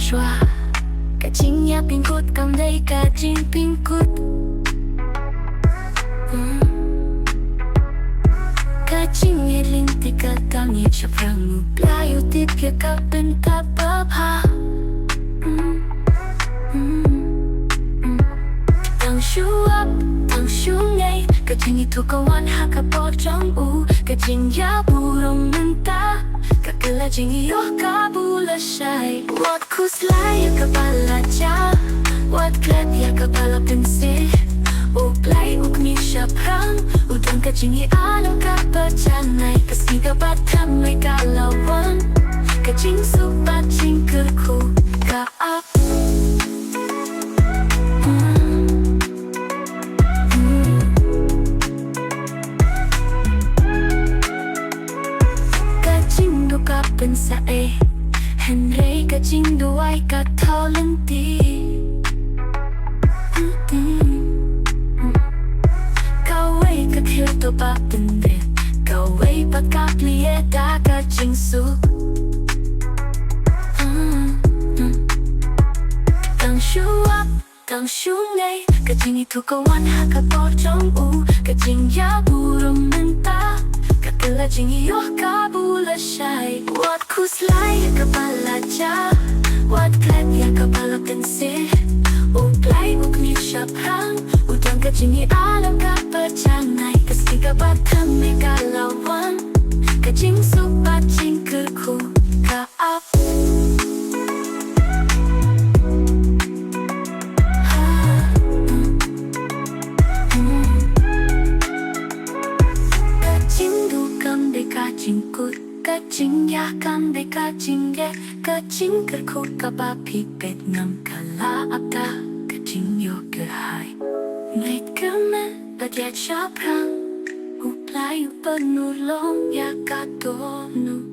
choa kajing ya pingkut kam dai kajing pingkut kajing elin tika tangi chaprang playu tit ke kapen kapapa tang shu up tang shu ngay kajing itu kawan haka pocong kajing ya burung mentah kakelajing iyo kabula syai wat kuslay kapala cha wat klet ya kapala pensih play ukni syapang udang kajing alam kapacanay kasi kapat kamay kalawan kajing supat cingkerku kaap kajing do kapensae Henry kajing duay katalenti to ba tende kawai pakaplie da kajing su tang shu up tang shu ngay kajing itu kawan haka pocong kajing ya burung mentah kakelajing iyo kabula syai wat kuslay kapala cha wat klet ya kapala pensih play ukni syapang udang kajing alam kapacanay kasi kapat kami kalawan kajing supat cingkerku kaap kajing dukam de kajing kut kajing ya kam de kajing ge kajing kerku kapapi pet ngam kala apta kajing yo kerhai ngait kemen badiat syapang Uplayu penulong ya katonu